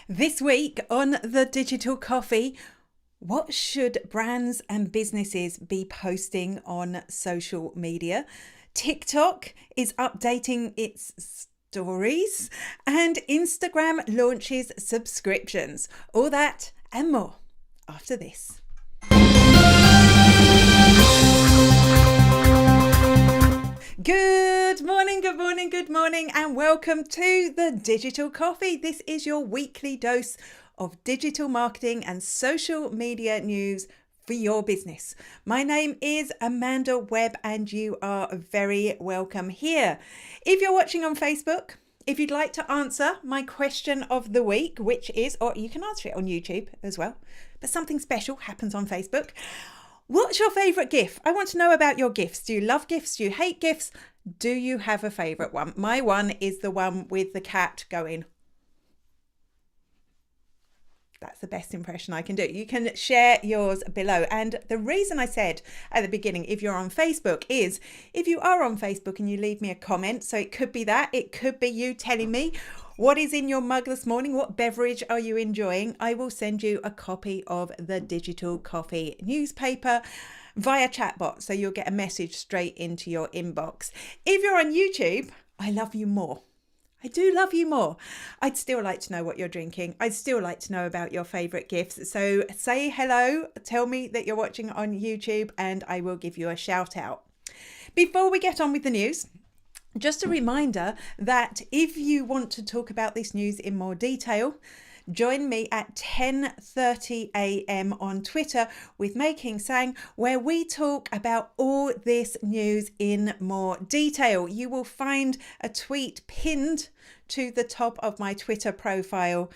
This week on the Digital Coffee, what should brands and businesses be posting on social media? TikTok is updating its stories and Instagram launches subscriptions. All that and more after this. Good morning, and welcome to the Digital Coffee. This is your weekly dose of digital marketing and social media news for your business. My name is Amanda Webb, and you are very welcome here. If you're watching on Facebook, if you'd like to answer my question of the week, which is, or you can answer it on YouTube as well, but something special happens on Facebook. What's your favourite GIF? I want to know about your GIFs. Do you love GIFs? Do you hate GIFs? Do you have a favourite one? My one is the one with the cat going. That's the best impression I can do. You can share yours below. And the reason I said at the beginning, if you're on Facebook, is if you are on Facebook and you leave me a comment, so it could be that, it could be you telling me what is in your mug this morning, what beverage are you enjoying, I will send you a copy of the Digital Coffee newspaper via chatbot, so you'll get a message straight into your inbox. If you're on YouTube, I love you more. I do love you more. I'd still like to know what you're drinking. I'd still like to know about your favourite gifts. So say hello, tell me that you're watching on YouTube, and I will give you a shout out. Before we get on with the news, just a reminder that if you want to talk about this news in more detail, join me at 10:30 a.m. on Twitter with Making Sang, where we talk about all this news in more detail. You will find a tweet pinned to the top of my Twitter profile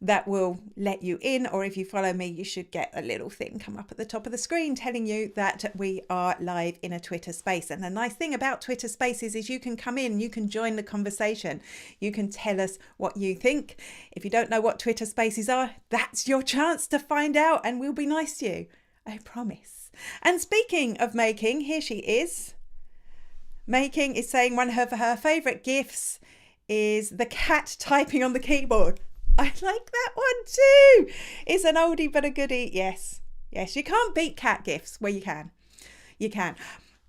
that will let you in, or if you follow me, you should get a little thing come up at the top of the screen telling you that we are live in a Twitter space. And the nice thing about Twitter spaces is you can come in, you can join the conversation, you can tell us what you think. If you don't know what Twitter spaces are, that's your chance to find out, and we'll be nice to you, I promise. And speaking of Making, here she is. Making is saying one of her favourite GIFs is the cat typing on the keyboard. I like that one too. It's an oldie but a goodie. Yes, you can't beat cat GIFs. Well, you can.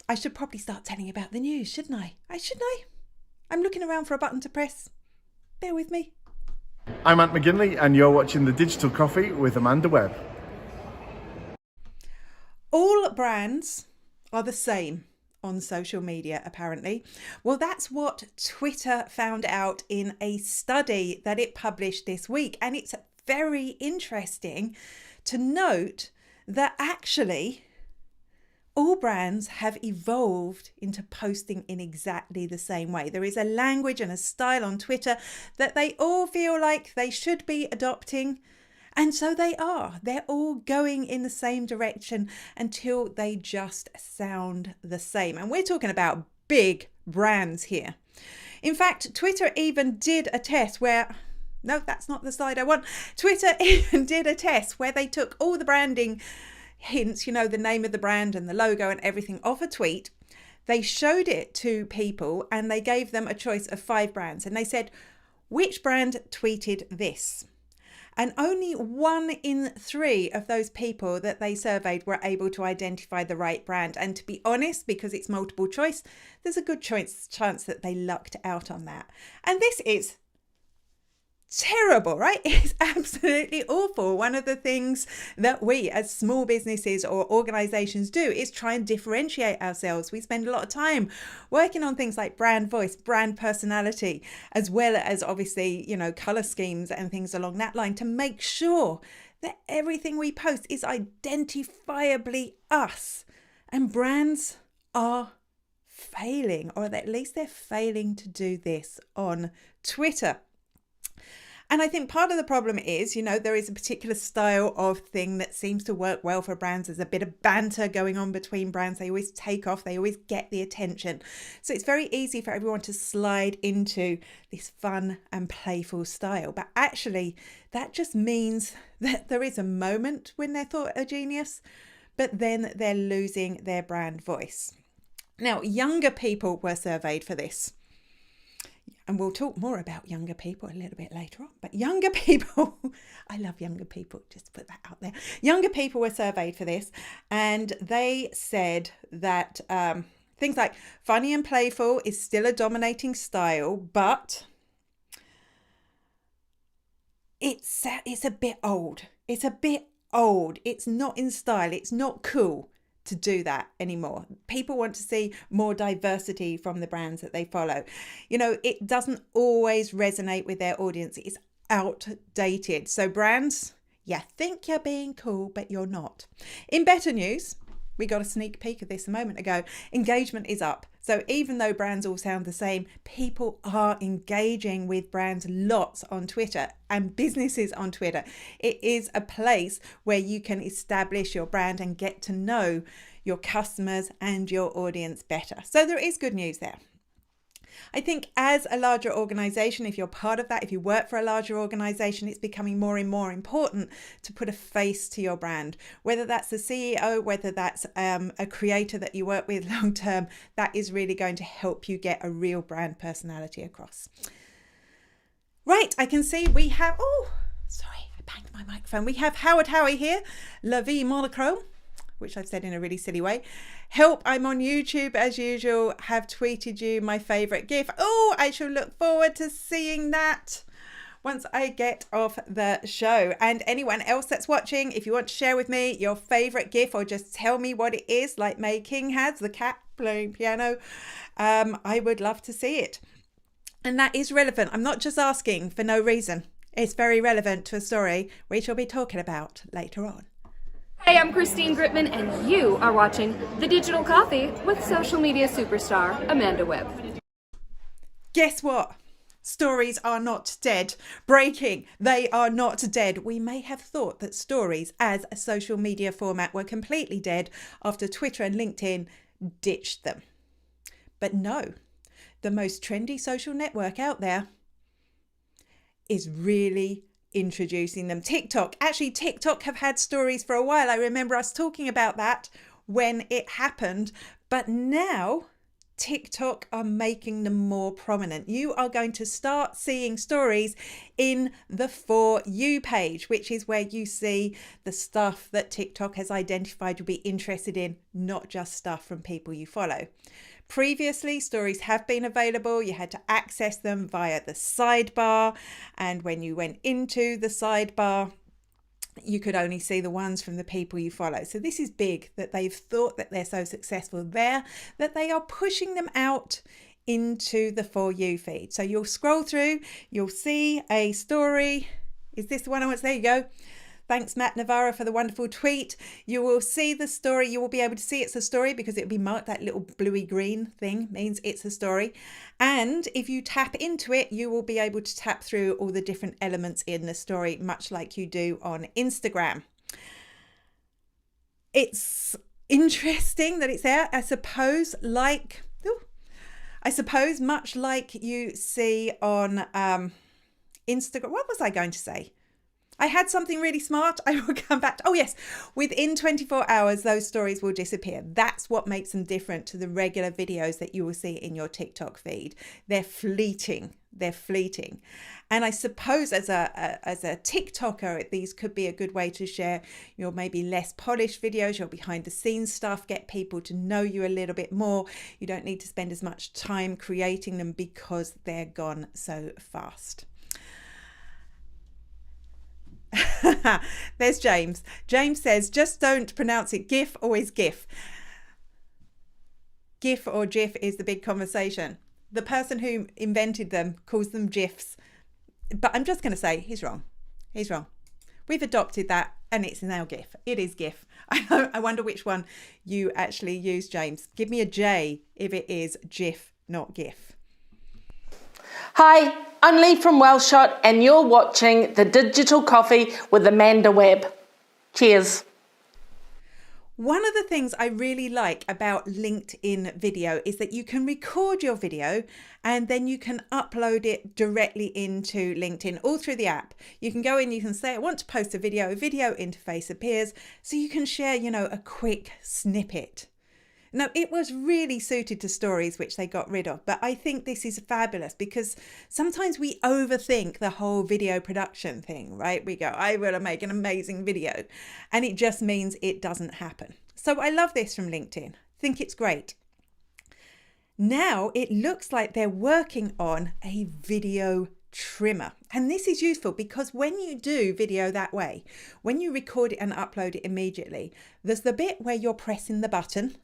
I should probably start telling you about the news, shouldn't I? I'm looking around for a button to press. Bear with me. I'm Ant McGinley, and you're watching the Digital Coffee with Amanda Webb. All brands are the same on social media, apparently. Well, that's what Twitter found out in a study that it published this week. And it's very interesting to note that actually all brands have evolved into posting in exactly the same way. There is a language and a style on Twitter that they all feel like they should be adopting. And so they are. They're all going in the same direction until they just sound the same. And we're talking about big brands here. In fact, Twitter even did a test where, no, that's not the slide I want. Twitter even did a test where they took all the branding hints, the name of the brand and the logo and everything off a tweet. They showed it to people and they gave them a choice of 5 brands. And they said, which brand tweeted this? And only 1 in 3 of those people that they surveyed were able to identify the right brand. And to be honest, because it's multiple choice, there's a good chance that they lucked out on that. And this is terrible, right? It's absolutely awful. One of the things that we as small businesses or organizations do is try and differentiate ourselves. We spend a lot of time working on things like brand voice, brand personality, as well as obviously, color schemes and things along that line to make sure that everything we post is identifiably us. And brands are failing, or at least they're failing to do this on Twitter. And I think part of the problem is, there is a particular style of thing that seems to work well for brands. There's a bit of banter going on between brands. They always take off. They always get the attention. So it's very easy for everyone to slide into this fun and playful style. But actually, that just means that there is a moment when they're thought a genius, but then they're losing their brand voice. Now, younger people were surveyed for this. And we'll talk more about younger people a little bit later on. But younger people, I love younger people, just to put that out there. Younger people were surveyed for this, and they said that things like funny and playful is still a dominating style, but it's a bit old. It's a bit old. It's not in style. It's not cool to do that anymore. People want to see more diversity from the brands that they follow. You know, it doesn't always resonate with their audience. It's outdated. So brands, you think you're being cool, but you're not. In better news, we got a sneak peek of this a moment ago. Engagement is up. So even though brands all sound the same, people are engaging with brands lots on Twitter and businesses on Twitter. It is a place where you can establish your brand and get to know your customers and your audience better. So there is good news there. I think as a larger organization, if you're part of that, if you work for a larger organization, it's becoming more and more important to put a face to your brand, whether that's the CEO, whether that's a creator that you work with long term. That is really going to help you get a real brand personality across. Right, I can see we have, oh, sorry, I banged my microphone. We have Howard Howie here, La Vie Monochrome, which I've said in a really silly way. Help, I'm on YouTube as usual. Have tweeted you my favourite GIF. Oh, I shall look forward to seeing that once I get off the show. And anyone else that's watching, if you want to share with me your favourite GIF or just tell me what it is, like May King has, the cat playing piano, I would love to see it. And that is relevant. I'm not just asking for no reason. It's very relevant to a story we shall be talking about later on. Hey, I'm Christine Gritman, and you are watching The Digital Coffee with social media superstar Amanda Webb. Guess what? Stories are not dead. Breaking, they are not dead. We may have thought that stories as a social media format were completely dead after Twitter and LinkedIn ditched them. But no, the most trendy social network out there is really introducing them. TikTok. Actually, TikTok have had stories for a while. I remember us talking about that when it happened, but now TikTok are making them more prominent. You are going to start seeing stories in the For You page, which is where you see the stuff that TikTok has identified you'll be interested in, not just stuff from people you follow. Previously, stories have been available. You had to access them via the sidebar. And when you went into the sidebar, you could only see the ones from the people you follow. So this is big that they've thought that they're so successful there that they are pushing them out into the For You feed. So you'll scroll through, you'll see a story. Is this the one I want? There you go. Thanks, Matt Navarro, for the wonderful tweet. You will see the story. You will be able to see it's a story because it'll be marked. That little bluey green thing means it's a story. And if you tap into it, you will be able to tap through all the different elements in the story, much like you do on Instagram. It's interesting that it's there. I suppose much like you see on Instagram. What was I going to say? I had something really smart. I will come back to, oh yes, within 24 hours, those stories will disappear. That's what makes them different to the regular videos that you will see in your TikTok feed. They're fleeting. They're fleeting. And I suppose as a TikToker, these could be a good way to share your maybe less polished videos, your behind the scenes stuff, get people to know you a little bit more. You don't need to spend as much time creating them because they're gone so fast. There's James. James says, just don't pronounce it GIF, always GIF. GIF or GIF is the big conversation. The person who invented them calls them GIFs. But I'm just going to say he's wrong. He's wrong. We've adopted that and it's now GIF. It is GIF. I wonder which one you actually use, James. Give me a J if it is GIF, not GIF. Hi, I'm Lee from Wellshot and you're watching The Digital Coffee with Amanda Webb. Cheers. One of the things I really like about LinkedIn video is that you can record your video and then you can upload it directly into LinkedIn all through the app. You can go in, you can say, I want to post a video interface appears so you can share, a quick snippet. No, it was really suited to stories, which they got rid of. But I think this is fabulous because sometimes we overthink the whole video production thing, right? We go, I will make an amazing video. And it just means it doesn't happen. So I love this from LinkedIn. I think it's great. Now it looks like they're working on a video trimmer. And this is useful because when you do video that way, when you record it and upload it immediately, there's the bit where you're pressing the button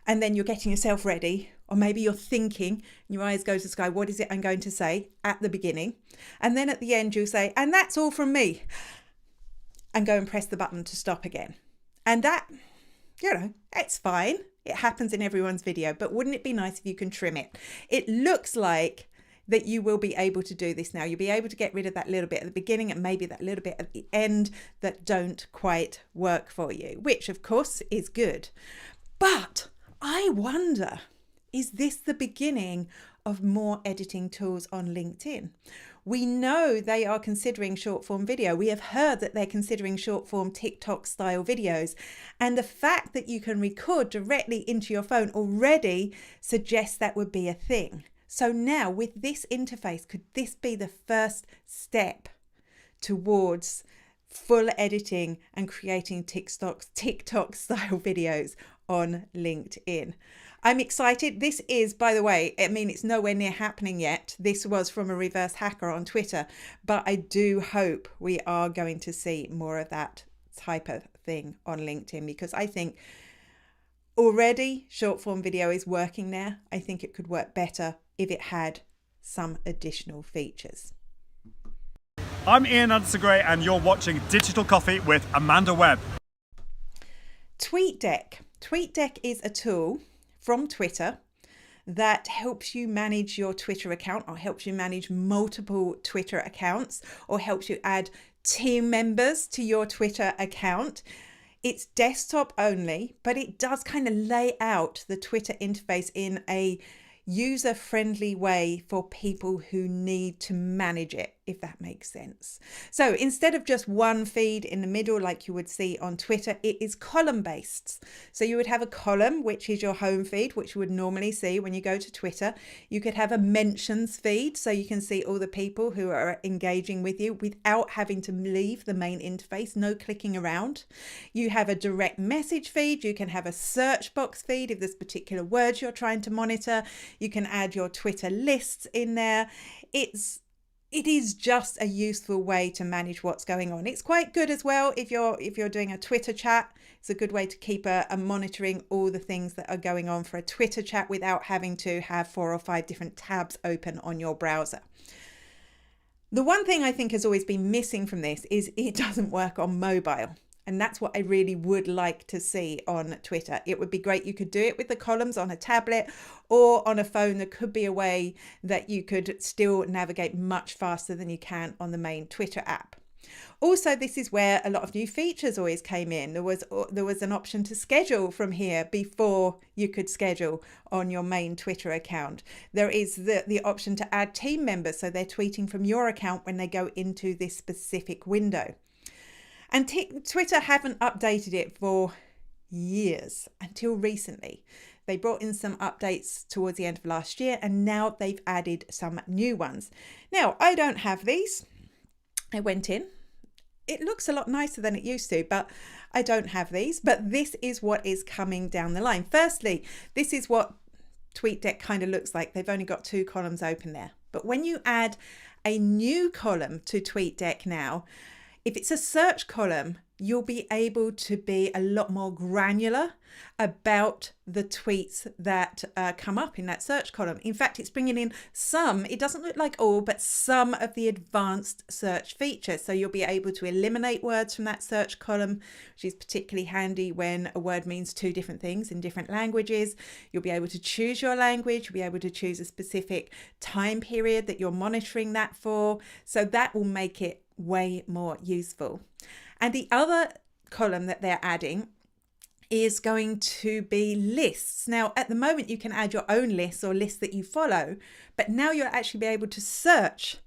and then you're getting yourself ready, or maybe you're thinking, your eyes go to the sky, what is it I'm going to say at the beginning? And then at the end you say, and that's all from me, and go and press the button to stop again. And that, it's fine. It happens in everyone's video, but wouldn't it be nice if you can trim it? It looks like that you will be able to do this now. You'll be able to get rid of that little bit at the beginning and maybe that little bit at the end that don't quite work for you, which of course is good. But I wonder, is this the beginning of more editing tools on LinkedIn? We know they are considering short form video. We have heard that they're considering short form TikTok style videos. And the fact that you can record directly into your phone already suggests that would be a thing. So now with this interface, could this be the first step towards full editing and creating TikTok style videos on LinkedIn? I'm excited. This is, by the way, it's nowhere near happening yet. This was from a reverse hacker on Twitter, but I do hope we are going to see more of that type of thing on LinkedIn because I think already short form video is working there. I think it could work better if it had some additional features. I'm Ian Anderson-Gray and you're watching Digital Coffee with Amanda Webb. Tweetdeck. Tweetdeck is a tool from Twitter that helps you manage your Twitter account or helps you manage multiple Twitter accounts or helps you add team members to your Twitter account. It's desktop only, but it does kind of lay out the Twitter interface in a user-friendly way for people who need to manage it, if that makes sense. So instead of just one feed in the middle like you would see on Twitter, it is column-based. So you would have a column, which is your home feed, which you would normally see when you go to Twitter. You could have a mentions feed, so you can see all the people who are engaging with you without having to leave the main interface, no clicking around. You have a direct message feed. You can have a search box feed if there's particular words you're trying to monitor. You can add your Twitter lists in there. It is just a useful way to manage what's going on. It's quite good as well if you're doing a Twitter chat. It's a good way to keep a monitoring all the things that are going on for a Twitter chat without having to have 4 or 5 different tabs open on your browser. The one thing I think has always been missing from this is it doesn't work on mobile. And that's what I really would like to see on Twitter. It would be great. You could do it with the columns on a tablet or on a phone. There could be a way that you could still navigate much faster than you can on the main Twitter app. Also, this is where a lot of new features always came in. There was an option to schedule from here before you could schedule on your main Twitter account. There is the option to add team members, so they're tweeting from your account when they go into this specific window. And Twitter haven't updated it for years until recently. They brought in some updates towards the end of last year and now they've added some new ones. Now, I don't have these. I went in. It looks a lot nicer than it used to, but I don't have these. But this is what is coming down the line. Firstly, this is what Tweetdeck kind of looks like. They've only got 2 columns open there. But when you add a new column to Tweetdeck now, if it's a search column, you'll be able to be a lot more granular about the tweets that come up in that search column. In fact, it's bringing in some, it doesn't look like all, but some of the advanced search features. So you'll be able to eliminate words from that search column, which is particularly handy when a word means 2 different things in different languages. You'll be able to choose your language. You'll be able to choose a specific time period that you're monitoring that for. So that will make it way more useful. And the other column that they're adding is going to be lists. Now, at the moment, you can add your own lists or lists that you follow, but now you'll actually be able to search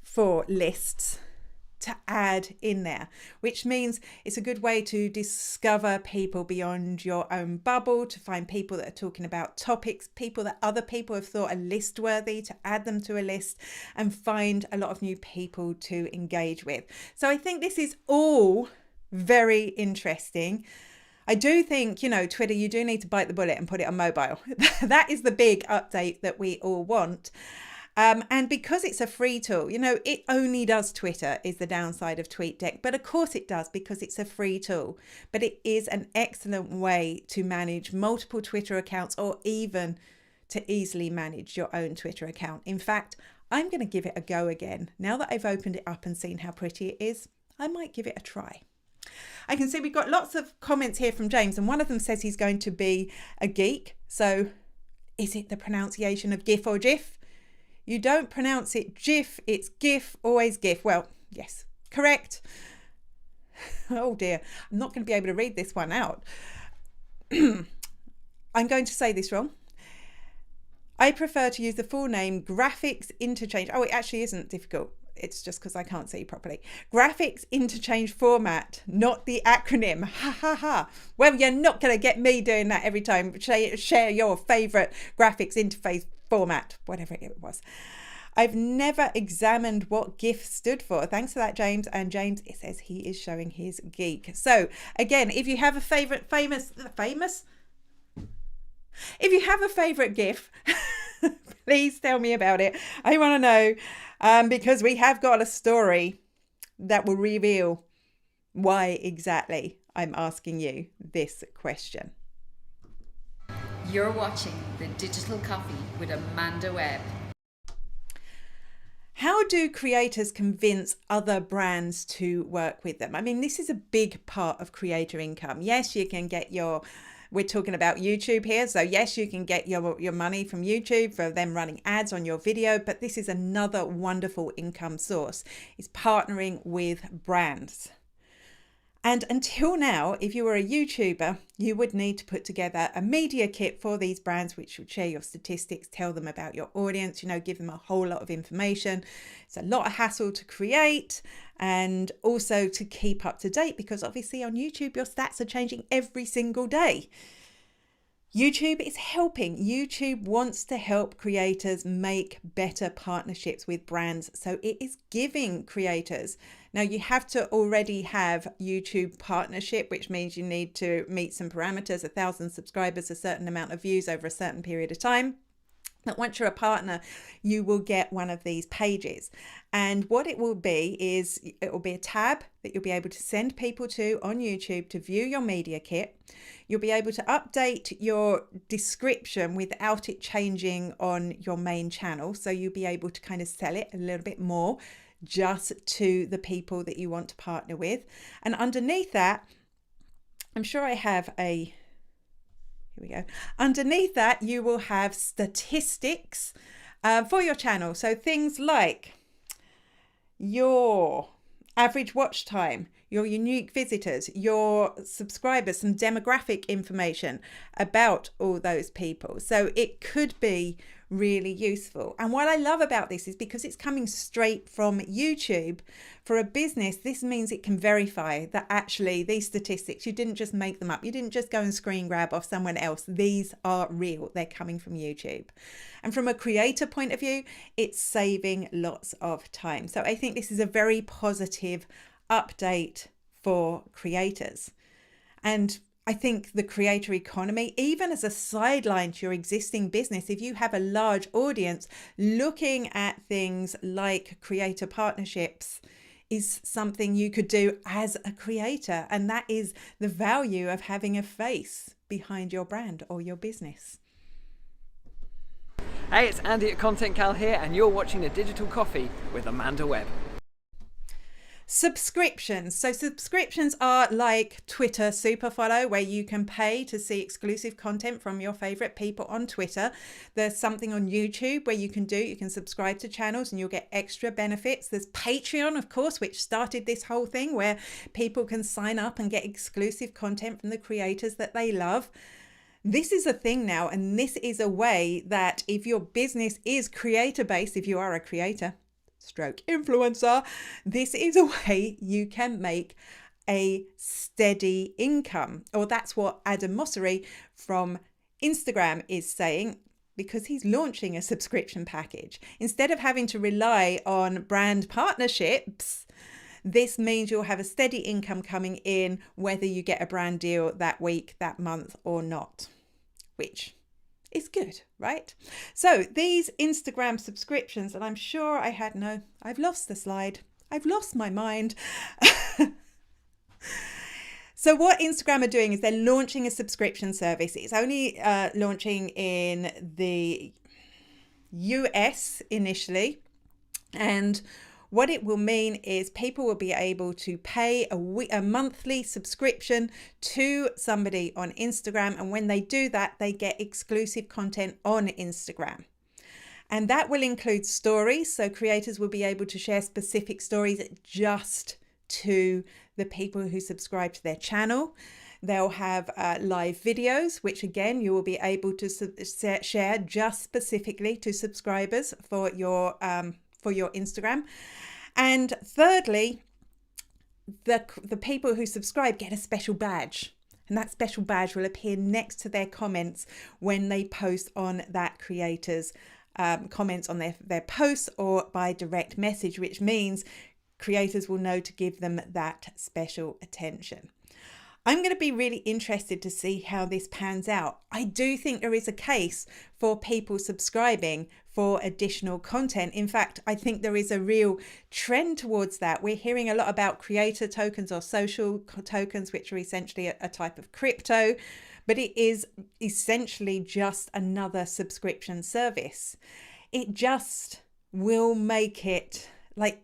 for lists to add in there, which means it's a good way to discover people beyond your own bubble, to find people that are talking about topics, people that other people have thought are list worthy, to add them to a list and find a lot of new people to engage with. So I think this is all very interesting. I do think, Twitter, you do need to bite the bullet and put it on mobile. That is the big update that we all want. And because it's a free tool, it only does Twitter is the downside of Tweetdeck. But of course it does, because it's a free tool. But it is an excellent way to manage multiple Twitter accounts, or even to easily manage your own Twitter account. In fact, I'm going to give it a go again. Now that I've opened it up and seen how pretty it is, I might give it a try. I can see we've got lots of comments here from James, and one of them says he's going to be a geek. So is it the pronunciation of GIF or GIF? You don't pronounce it GIF, it's GIF, always GIF. Well, yes, correct. Oh dear, I'm not going to be able to read this one out. I'm going to say this wrong. I prefer to use the full name Graphics Interchange. Oh, it actually isn't difficult. It's just because I can't see properly. Graphics Interchange Format, not the acronym. Ha ha ha. Well, you're not going to get me doing that every time. Share your favourite graphics interface format, whatever it was. I've never examined what GIF stood for. Thanks for that, James. And James, it says he is showing his geek. So again, if you have a favourite if you have a favourite GIF, please tell me about it. I want to know, because we have got a story that will reveal why exactly I'm asking you this question. You're watching The Digital Coffee with Amanda Webb. How do creators convince other brands to work with them? I mean, this is a big part of creator income. Yes, you can get we're talking about YouTube here. So yes, you can get your money from YouTube for them running ads on your video, but this is another wonderful income source, is partnering with brands. And until now, if you were a YouTuber, you would need to put together a media kit for these brands, which would share your statistics, tell them about your audience, give them a whole lot of information. It's a lot of hassle to create and also to keep up to date, because obviously on YouTube, your stats are changing every single day. YouTube is helping. YouTube wants to help creators make better partnerships with brands. So it is giving creators. Now you have to already have YouTube partnership, which means you need to meet some parameters, 1,000 subscribers, a certain amount of views over a certain period of time. But once you're a partner, you will get one of these pages. And what it will be is it will be a tab that you'll be able to send people to on YouTube to view your media kit. You'll be able to update your description without it changing on your main channel. So you'll be able to kind of sell it a little bit more just to the people that you want to partner with. And underneath that, I'm sure I have a... Here we go. Underneath that, you will have statistics for your channel. So things like your average watch time, your unique visitors, your subscribers, some demographic information about all those people. So it could be really useful. And what I love about this is because it's coming straight from YouTube. For a business, this means it can verify that actually these statistics, you didn't just make them up. You didn't just go and screen grab off someone else. These are real. They're coming from YouTube. And from a creator point of view, it's saving lots of time. So I think this is a very positive update for creators. And I think the creator economy, even as a sideline to your existing business, if you have a large audience, looking at things like creator partnerships is something you could do as a creator. And that is the value of having a face behind your brand or your business. Hey, it's Andy at Content Cal here, and you're watching The Digital Coffee with Amanda Webb. Subscriptions. So subscriptions are like Twitter Super Follow, where you can pay to see exclusive content from your favorite people on Twitter. There's something on YouTube where you can subscribe to channels and you'll get extra benefits. There's Patreon, of course, which started this whole thing where people can sign up and get exclusive content from the creators that they love. This is a thing now, and this is a way that if your business is creator based, if you are a creator, stroke influencer, this is a way you can make a steady income. Or that's what Adam Mossery from Instagram is saying, because he's launching a subscription package. Instead of having to rely on brand partnerships, this means you'll have a steady income coming in, whether you get a brand deal that week, that month, or not, which is good, right? So these Instagram subscriptions, and I'm sure I've lost the slide. I've lost my mind. So what Instagram are doing is they're launching a subscription service. It's only launching in the US initially. And what it will mean is people will be able to pay a monthly subscription to somebody on Instagram. And when they do that, they get exclusive content on Instagram. And that will include stories. So creators will be able to share specific stories just to the people who subscribe to their channel. They'll have live videos, which again, you will be able to share just specifically to subscribers for your Instagram. And thirdly, the people who subscribe get a special badge. And that special badge will appear next to their comments when they post on that creator's comments on their posts or by direct message, which means creators will know to give them that special attention. I'm going to be really interested to see how this pans out. I do think there is a case for people subscribing for additional content. In fact, I think there is a real trend towards that. We're hearing a lot about creator tokens or social tokens, which are essentially a type of crypto, but it is essentially just another subscription service. It just will make it like,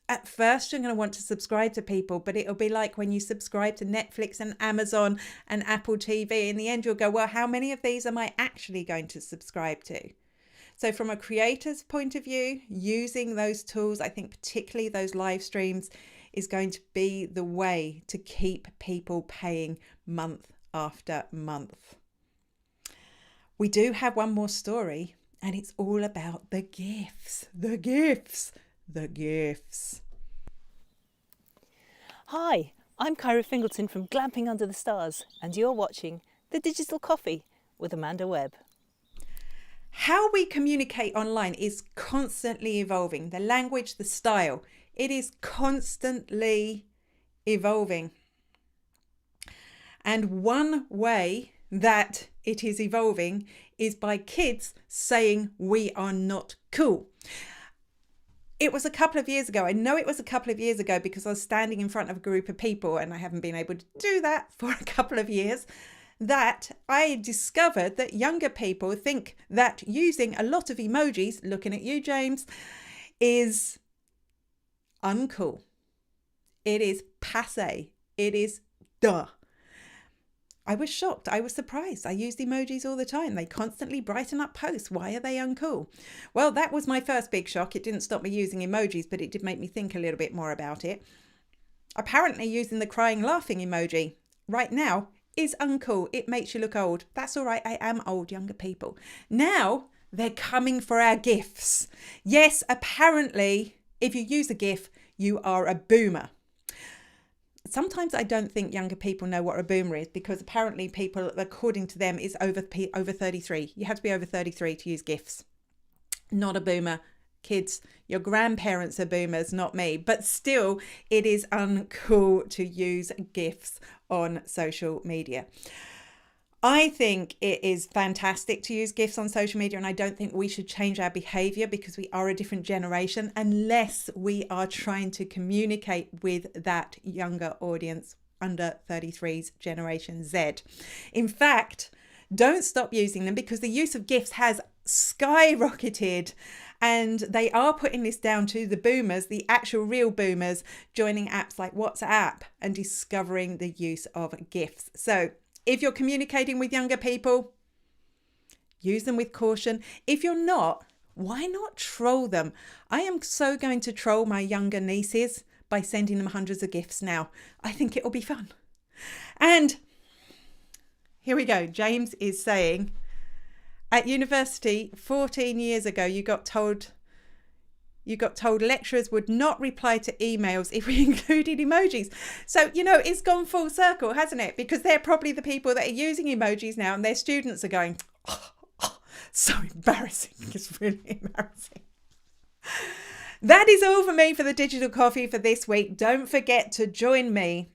at first you're going to want to subscribe to people, but it'll be like when you subscribe to Netflix and Amazon and Apple TV. In the end, you'll go, well, how many of these am I actually going to subscribe to? So from a creator's point of view, using those tools, I think particularly those live streams, is going to be the way to keep people paying month after month. We do have one more story, and it's all about the gifts. The gifts. The gifts. Hi, I'm Kyra Fingleton from Glamping Under the Stars, and you're watching The Digital Coffee with Amanda Webb. How we communicate online is constantly evolving. The language, the style, it is constantly evolving. And one way that it is evolving is by kids saying we are not cool. It was a couple of years ago. I know it was a couple of years ago because I was standing in front of a group of people, and I haven't been able to do that for a couple of years, that I discovered that younger people think that using a lot of emojis, looking at you, James, is uncool. It is passé. It is duh. I was shocked. I was surprised. I used emojis all the time. They constantly brighten up posts. Why are they uncool? Well, that was my first big shock. It didn't stop me using emojis, but it did make me think a little bit more about it. Apparently using the crying laughing emoji right now is uncool. It makes you look old. That's all right. I am old, younger people. Now they're coming for our GIFs. Yes, apparently if you use a GIF, you are a boomer. Sometimes I don't think younger people know what a boomer is, because apparently people, according to them, is over 33. You have to be over 33 to use GIFs. Not a boomer. Kids, your grandparents are boomers, not me. But still, it is uncool to use GIFs on social media. I think it is fantastic to use GIFs on social media, and I don't think we should change our behavior because we are a different generation unless we are trying to communicate with that younger audience, under 33's Generation Z. In fact, don't stop using them, because the use of GIFs has skyrocketed, and they are putting this down to the boomers, the actual real boomers, joining apps like WhatsApp and discovering the use of GIFs. So if you're communicating with younger people, use them with caution. If you're not, why not troll them? I am so going to troll my younger nieces by sending them hundreds of GIFs now. I think it'll be fun. And here we go. James is saying, at university 14 years ago, you got told You got told lecturers would not reply to emails if we included emojis. So, it's gone full circle, hasn't it? Because they're probably the people that are using emojis now, and their students are going, oh, so embarrassing. It's really embarrassing. That is all for me for the Digital Coffee for this week. Don't forget to join me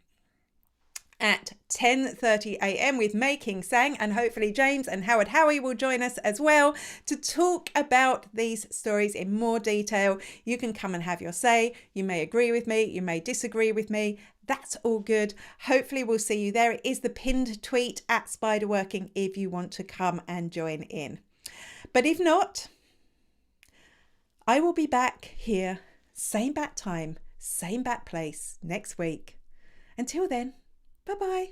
at 10:30 a.m. with May King Sang, and hopefully James and Howard Howie will join us as well to talk about these stories in more detail. You can come and have your say. You may agree with me, you may disagree with me. That's all good. Hopefully we'll see you there. It is the pinned tweet at Spiderworking if you want to come and join in. But if not, I will be back here, same bat time, same bat place next week. Until then, bye-bye.